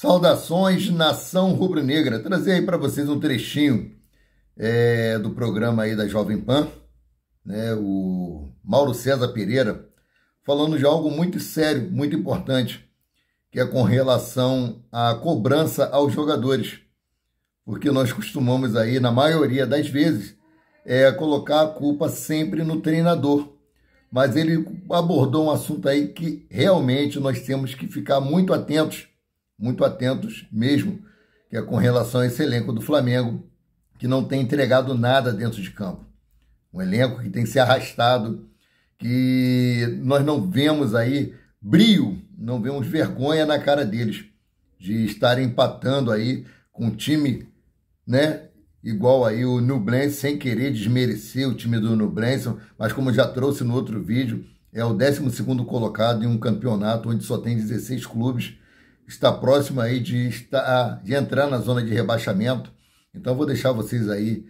Saudações, nação rubro-negra. Trazer aí para vocês um trechinho do programa aí da Jovem Pan, né? O Mauro César Pereira falando de algo muito sério, muito importante, que é com relação à cobrança aos jogadores. Porque nós costumamos aí, na maioria das vezes, colocar a culpa sempre no treinador. Mas ele abordou um assunto aí que realmente nós temos que ficar muito atentos mesmo, que é com relação a esse elenco do Flamengo, que não tem entregado nada dentro de campo. Um elenco que tem se arrastado, que nós não vemos aí brio, não vemos vergonha na cara deles, de estarem empatando aí com um time, né, igual aí o Nublense, sem querer desmerecer o time do Nublense, mas como já trouxe no outro vídeo, é o 12º colocado em um campeonato onde só tem 16 clubes, está próximo aí de entrar na zona de rebaixamento. Então vou deixar vocês aí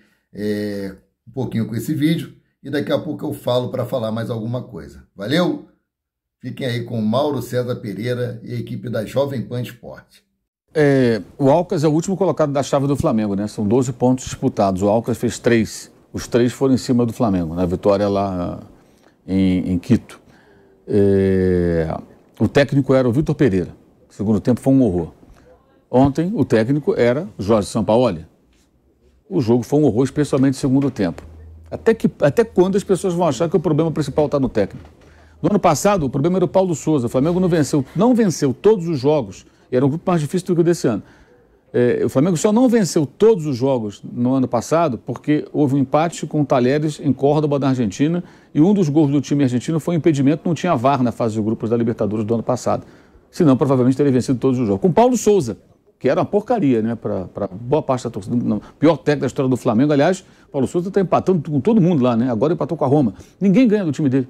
um pouquinho com esse vídeo e daqui a pouco eu falo para falar mais alguma coisa. Valeu? Fiquem aí com Mauro César Pereira e a equipe da Jovem Pan Esporte. O Alcas é o último colocado da chave do Flamengo, né? São 12 pontos disputados. O Alcas fez 3. Os 3 foram em cima do Flamengo, na vitória lá em Quito. O técnico era o Vitor Pereira. O segundo tempo foi um horror. Ontem, o técnico era Jorge Sampaoli. O jogo foi um horror, especialmente no segundo tempo. Até quando as pessoas vão achar que o problema principal está no técnico? No ano passado, o problema era o Paulo Souza. O Flamengo não venceu todos os jogos. Era um grupo mais difícil do que o desse ano. O Flamengo só não venceu todos os jogos no ano passado porque houve um empate com o Talheres em Córdoba, da Argentina, e um dos gols do time argentino foi um impedimento, não tinha VAR na fase de grupos da Libertadores do ano passado. Senão, provavelmente teria vencido todos os jogos. Com Paulo Souza, que era uma porcaria, né, para boa parte da torcida. Não, pior técnico da história do Flamengo. Aliás, Paulo Souza está empatando com todo mundo lá, né? Agora empatou com a Roma. Ninguém ganha do time dele.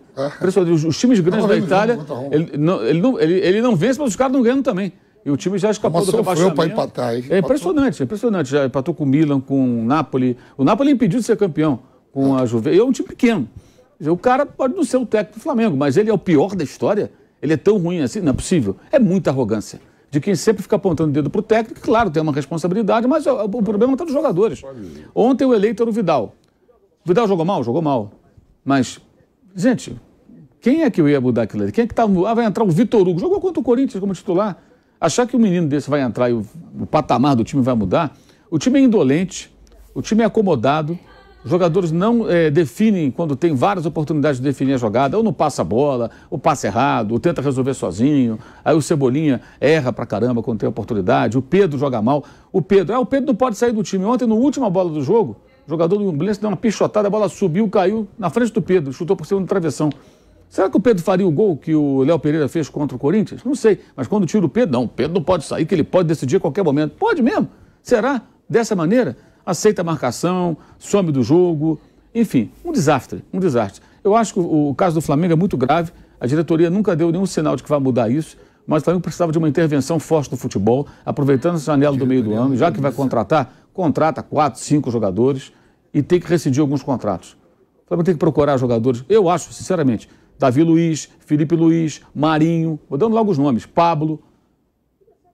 Os times grandes da Itália, ele não vence, mas os caras não ganham também. E o time já escapou do rebaixamento. Para empatar, hein? É impressionante. Já empatou com o Milan, com o Napoli. O Napoli impediu de ser campeão com a Juventus. E é um time pequeno. O cara pode não ser o técnico do Flamengo, mas ele é o pior da história. Ele é tão ruim assim? Não é possível. É muita arrogância. De quem sempre fica apontando o dedo para o técnico, claro, tem uma responsabilidade, mas o problema está dos jogadores. Ontem o eleito era o Vidal. O Vidal jogou mal? Jogou mal. Mas, gente, quem é que eu ia mudar aquilo ali? Quem é que estava... vai entrar o Vitor Hugo. Jogou contra o Corinthians como titular. Achar que um menino desse vai entrar e o patamar do time vai mudar. O time é indolente, o time é acomodado. Os jogadores não definem quando tem várias oportunidades de definir a jogada, ou não passa a bola, ou passa errado, ou tenta resolver sozinho. Aí o Cebolinha erra pra caramba quando tem oportunidade. O Pedro joga mal. O Pedro não pode sair do time. Ontem, na última bola do jogo, o jogador do Nublense deu uma pichotada, a bola subiu, caiu na frente do Pedro, chutou por cima do travessão. Será que o Pedro faria o gol que o Léo Pereira fez contra o Corinthians? Não sei. Mas quando tira o Pedro, não. O Pedro não pode sair, que ele pode decidir a qualquer momento. Pode mesmo. Será? Dessa maneira? Aceita a marcação, some do jogo, enfim, um desastre. Eu acho que o caso do Flamengo é muito grave, a diretoria nunca deu nenhum sinal de que vai mudar isso, mas o Flamengo precisava de uma intervenção forte no futebol, aproveitando essa janela do meio do ano, já que vai contrata 4, 5 jogadores e tem que rescindir alguns contratos. O Flamengo tem que procurar jogadores, eu acho, sinceramente, Davi Luiz, Felipe Luiz, Marinho, vou dando logo os nomes, Pablo,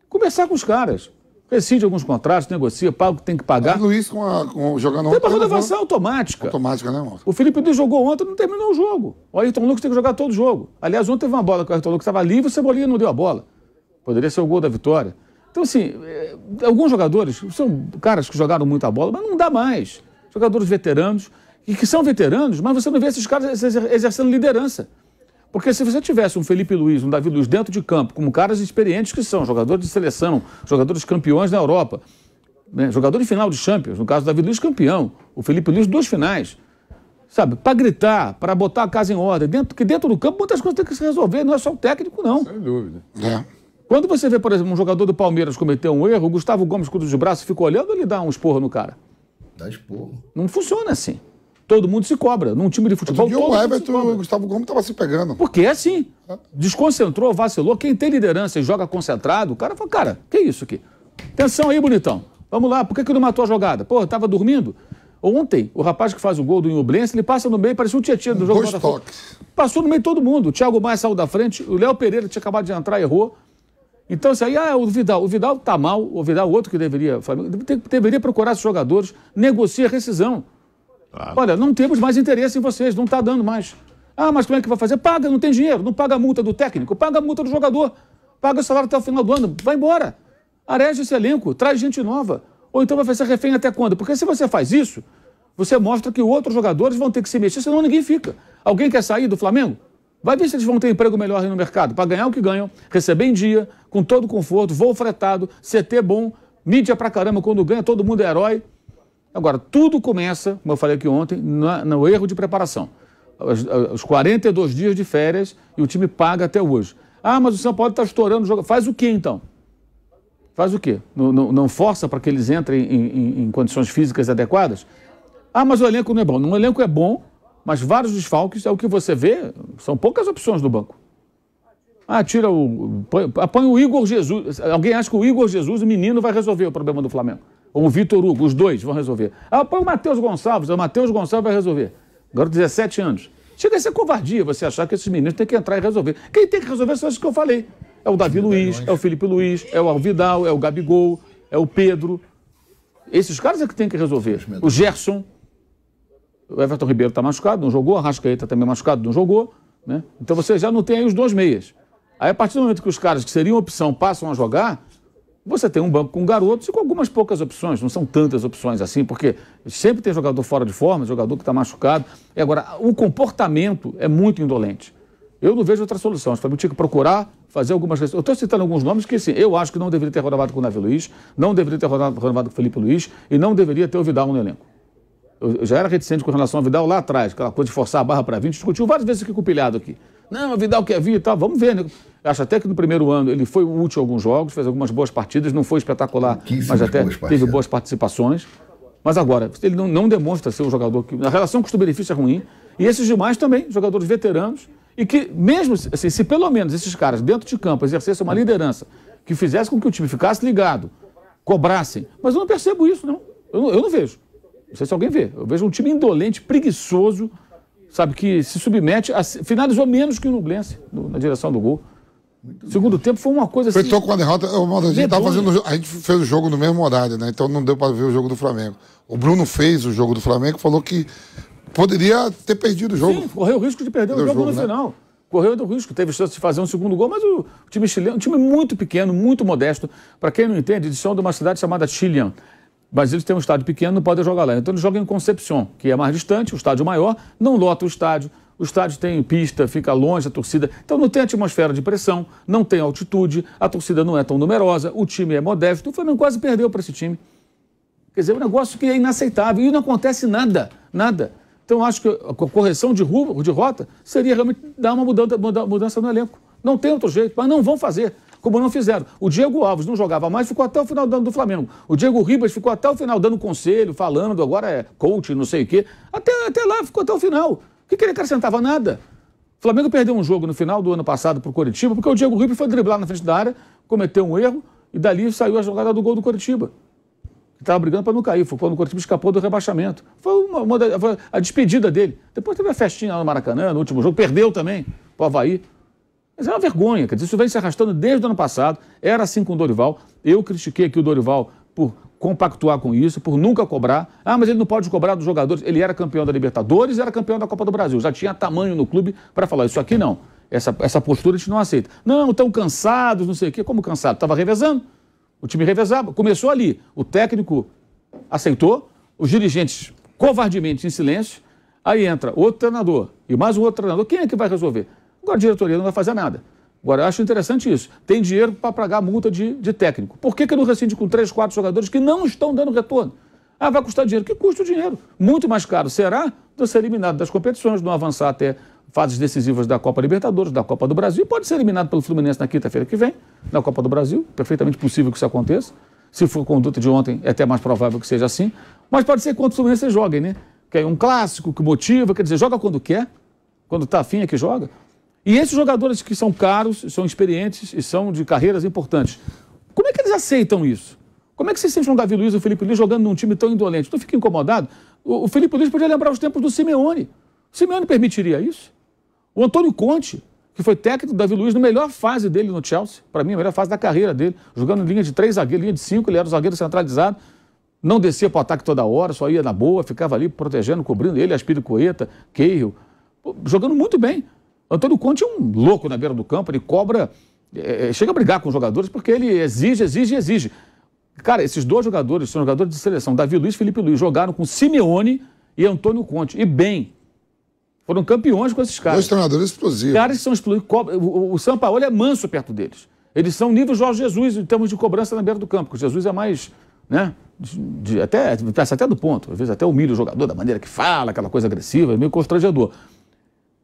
conversar com os caras. Rescinde alguns contratos, negocia, paga o que tem que pagar. Luiz jogando ontem. Tem uma renovação automática. Automática, né, irmão? O Felipe Luiz jogou ontem e não terminou o jogo. O Ayrton Lucas tem que jogar todo o jogo. Aliás, ontem teve uma bola que o Ayrton Lucas estava livre e o Cebolinha não deu a bola. Poderia ser o gol da vitória. Então, assim, alguns jogadores são caras que jogaram muita bola, mas não dá mais. Jogadores veteranos, e que são veteranos, mas você não vê esses caras exercendo liderança. Porque se você tivesse um Felipe Luiz, um Davi Luiz dentro de campo, como caras experientes que são, jogadores de seleção, jogadores campeões na Europa, né? Jogador de final de Champions, no caso do Davi Luiz campeão, o Felipe Luiz 2 finais, sabe, para gritar, para botar a casa em ordem, porque dentro do campo muitas coisas tem que se resolver, não é só o técnico não. Sem dúvida. Quando você vê, por exemplo, um jogador do Palmeiras cometer um erro, o Gustavo Gomes cruza de braço e fica olhando, ele dá um esporro no cara. Dá esporro. Não funciona assim. Todo mundo se cobra. Num time de futebol, todo o Everton e o Gustavo Gomes estavam se pegando. Porque é assim. Desconcentrou, vacilou. Quem tem liderança e joga concentrado, o cara fala, cara, que isso aqui? Atenção aí, bonitão. Vamos lá, por que não matou a jogada? Pô, tava dormindo? Ontem, o rapaz que faz o gol do Nublense, ele passa no meio, parecia um tietê do jogo. Dois toques. Passou no meio de todo mundo. O Thiago Maia saiu da frente, o Léo Pereira tinha acabado de entrar, errou. Então, isso aí, o Vidal tá mal, o Vidal, outro que deveria procurar esses jogadores, negocia a rescisão. Claro. Olha, não temos mais interesse em vocês, não está dando mais. Mas como é que vai fazer? Paga, não tem dinheiro, não paga a multa do técnico, paga a multa do jogador, paga o salário até o final do ano, vai embora. Areja esse elenco, traz gente nova. Ou então vai fazer refém até quando? Porque se você faz isso, você mostra que outros jogadores vão ter que se mexer, senão ninguém fica. Alguém quer sair do Flamengo? Vai ver se eles vão ter emprego melhor aí no mercado, para ganhar o que ganham, receber em dia, com todo conforto, voo fretado, CT bom, mídia pra caramba, quando ganha todo mundo é herói. Agora, tudo começa, como eu falei aqui ontem, no erro de preparação. Os 42 dias de férias e o time paga até hoje. Mas o São Paulo está estourando o jogo. Faz o quê, então? Faz o quê? Não força para que eles entrem em condições físicas adequadas? Mas o elenco não é bom. No elenco é bom, mas vários desfalques, é o que você vê, são poucas opções no banco. Põe o Igor Jesus. Alguém acha que o Igor Jesus, o menino, vai resolver o problema do Flamengo? Ou o Vitor Hugo, os dois vão resolver. Põe o Matheus Gonçalves, o Matheus Gonçalves vai resolver. Agora 17 anos. Chega a ser covardia você achar que esses meninos têm que entrar e resolver. Quem tem que resolver são esses que eu falei. É o Davi Luiz, é o Felipe Luiz, é o Vidal, é o Gabigol, é o Pedro. Esses caras é que tem que resolver. O Gerson. O Everton Ribeiro está machucado, não jogou. A Arrascaeta também machucado, não jogou. Né? Então você já não tem aí os dois meias. Aí a partir do momento que os caras que seriam opção passam a jogar, você tem um banco com garotos e com algumas poucas opções. Não são tantas opções assim, porque sempre tem jogador fora de forma, jogador que está machucado. E agora, o comportamento é muito indolente. Eu não vejo outra solução. O Flamengo tinha que procurar fazer algumas... Eu estou citando alguns nomes que, sim, eu acho que não deveria ter renovado com o Davi Luiz, não deveria ter renovado com o Felipe Luiz e não deveria ter o Vidal no elenco. Eu já era reticente com relação ao Vidal lá atrás, aquela coisa de forçar a barra para 20, discutiu várias vezes aqui com o Pilhado aqui. Não, o Vidal quer vir e tal, vamos ver, né? Eu acho até que no primeiro ano ele foi útil em alguns jogos, fez algumas boas partidas, não foi espetacular, mas até teve boas participações. Mas agora, ele não demonstra ser um jogador que... A relação custo-benefício é ruim, e esses demais também, jogadores veteranos, e que mesmo, assim, se pelo menos esses caras dentro de campo exercessem uma liderança que fizesse com que o time ficasse ligado, cobrassem, mas eu não percebo isso, não. Eu não vejo. Não sei se alguém vê. Eu vejo um time indolente, preguiçoso, sabe, que se submete, finalizou menos que o Nublense na direção do gol. O segundo tempo foi uma coisa assim... Então, com a derrota, a gente fez o jogo no mesmo horário, né? Então não deu para ver o jogo do Flamengo. O Bruno fez o jogo do Flamengo, falou que poderia ter perdido o jogo. Sim, correu o risco de perder o jogo no final. Correu o risco, teve chance de fazer um segundo gol, mas o time chileno, um time muito pequeno, muito modesto. Para quem não entende, eles são de uma cidade chamada Chillán. Mas eles têm um estádio pequeno, não podem jogar lá. Então eles jogam em Concepción, que é mais distante, o estádio maior, não lota o estádio tem pista, fica longe da torcida. Então não tem atmosfera de pressão, não tem altitude, a torcida não é tão numerosa, o time é modesto. O Flamengo quase perdeu para esse time. Quer dizer, é um negócio que é inaceitável e não acontece nada. Então eu acho que a correção de rota seria realmente dar uma mudança no elenco. Não tem outro jeito, mas não vão fazer. Como não fizeram. O Diego Alves não jogava mais, ficou até o final do Flamengo. O Diego Ribas ficou até o final dando conselho, falando, agora é coach, não sei o quê. Até lá, ficou até o final. O que ele acrescentava? Nada. O Flamengo perdeu um jogo no final do ano passado para o Coritiba, porque o Diego Ribas foi driblar na frente da área, cometeu um erro, e dali saiu a jogada do gol do Coritiba. Que estava brigando para não cair. Foi quando o Coritiba escapou do rebaixamento. Foi a despedida dele. Depois teve a festinha lá no Maracanã, no último jogo. Perdeu também para o Avaí. Mas é uma vergonha, quer dizer, isso vem se arrastando desde o ano passado, era assim com o Dorival, eu critiquei aqui o Dorival por compactuar com isso, por nunca cobrar, mas ele não pode cobrar dos jogadores, ele era campeão da Libertadores, era campeão da Copa do Brasil, já tinha tamanho no clube para falar, isso aqui não, essa postura a gente não aceita. Não, estão cansados, não sei o quê, como cansado? Estava revezando, o time revezava, começou ali, o técnico aceitou, os dirigentes covardemente em silêncio, aí entra outro treinador e mais um outro treinador, quem é que vai resolver? Agora a diretoria não vai fazer nada. Agora, eu acho interessante isso. Tem dinheiro para pagar multa de técnico. Por que não rescinde com 3, 4 jogadores que não estão dando retorno? Vai custar dinheiro. Que custa o dinheiro? Muito mais caro será do ser eliminado das competições, não avançar até fases decisivas da Copa Libertadores, da Copa do Brasil. Pode ser eliminado pelo Fluminense na quinta-feira que vem, na Copa do Brasil. Perfeitamente possível que isso aconteça. Se for conduta de ontem, é até mais provável que seja assim. Mas pode ser que contra o Fluminense vocês joguem, né? Que é um clássico que motiva, quer dizer, joga quando quer, quando está afim é que joga. E esses jogadores que são caros, são experientes e são de carreiras importantes, como é que eles aceitam isso? Como é que vocês sentem o Davi Luiz e o Felipe Luiz jogando num time tão indolente? Não fica incomodado? O Felipe Luiz podia lembrar os tempos do Simeone. O Simeone permitiria isso? O Antônio Conte, que foi técnico do Davi Luiz na melhor fase dele no Chelsea, para mim a melhor fase da carreira dele, jogando em linha de 3 zagueiros, linha de 5, ele era o zagueiro centralizado, não descia para o ataque toda hora, só ia na boa, ficava ali protegendo, cobrindo ele, Aspilicueta, Cahill, jogando muito bem. Antônio Conte é um louco na beira do campo, ele cobra, chega a brigar com os jogadores porque ele exige. Cara, esses dois jogadores são jogadores de seleção, Davi Luiz e Felipe Luiz, jogaram com Simeone e Antônio Conte, e bem. Foram campeões com esses caras. Dois treinadores explosivos. Caras que são explosivos. O Sampaoli é manso perto deles. Eles são nível Jorge Jesus em termos de cobrança na beira do campo. Porque o Jesus é mais, né? Passa até do ponto. Às vezes até humilha o jogador da maneira que fala, aquela coisa agressiva, é meio constrangedor.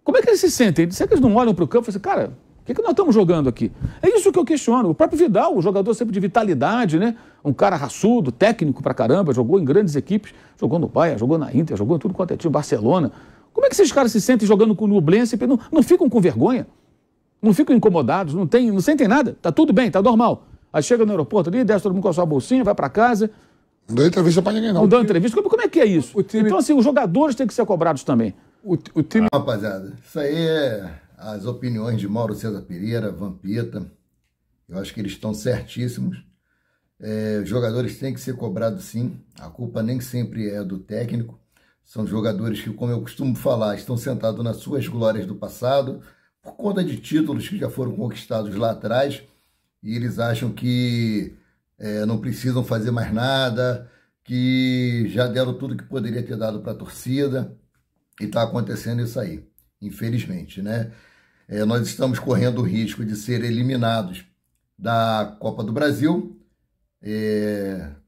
Como é que eles se sentem? Será que eles não olham para o campo e falam assim, cara, o que nós estamos jogando aqui? É isso que eu questiono. O próprio Vidal, o jogador sempre de vitalidade, né? Um cara raçudo, técnico pra caramba, jogou em grandes equipes, jogou no Bayern, jogou na Inter, jogou em tudo quanto é time, Barcelona. Como é que esses caras se sentem jogando com o Nublense e não ficam com vergonha? Não ficam incomodados, não sentem nada? Tá tudo bem, tá normal. Aí chega no aeroporto ali, desce todo mundo com a sua bolsinha, vai pra casa. Não deu entrevista pra ninguém, não. Não deu entrevista. Como é que é isso? Então, assim, os jogadores têm que ser cobrados também. O time... Rapaziada, isso aí é as opiniões de Mauro César Pereira, Vampeta. Eu acho que eles estão certíssimos. Os jogadores têm que ser cobrados, sim. A culpa nem sempre é do técnico. São jogadores que, como eu costumo falar, estão sentados nas suas glórias do passado, por conta de títulos que já foram conquistados lá atrás, e eles acham que não precisam fazer mais nada, que já deram tudo que poderia ter dado para a torcida, e está acontecendo isso aí, infelizmente, né? Nós estamos correndo o risco de ser eliminados da Copa do Brasil,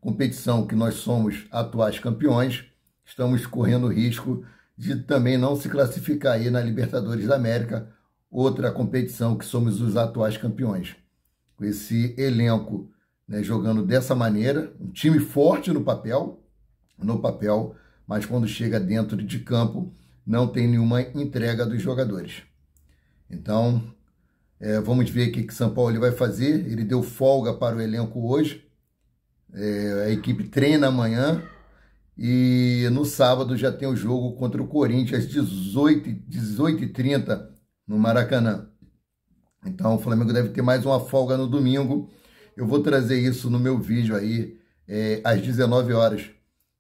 competição que nós somos atuais campeões. Estamos correndo o risco de também não se classificar aí na Libertadores da América, outra competição que somos os atuais campeões. Com esse elenco, né, jogando dessa maneira, um time forte no papel, mas quando chega dentro de campo, não tem nenhuma entrega dos jogadores. Então, vamos ver o que São Paulo vai fazer. Ele deu folga para o elenco hoje, a equipe treina amanhã, e no sábado já tem o jogo contra o Corinthians às 18h30 no Maracanã. Então o Flamengo deve ter mais uma folga no domingo. Eu vou trazer isso no meu vídeo aí às 19 horas,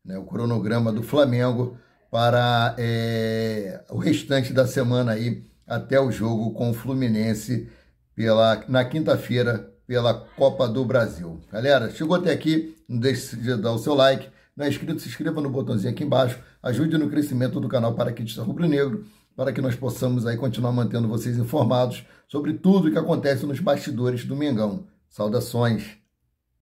né, o cronograma do Flamengo para o restante da semana aí até o jogo com o Fluminense na quinta-feira pela Copa do Brasil. Galera, chegou até aqui, não deixe de dar o seu like. Não é inscrito, se inscreva no botãozinho aqui embaixo, ajude no crescimento do canal Paraquedista Rubro-Negro, para que nós possamos aí continuar mantendo vocês informados sobre tudo o que acontece nos bastidores do Mengão. Saudações!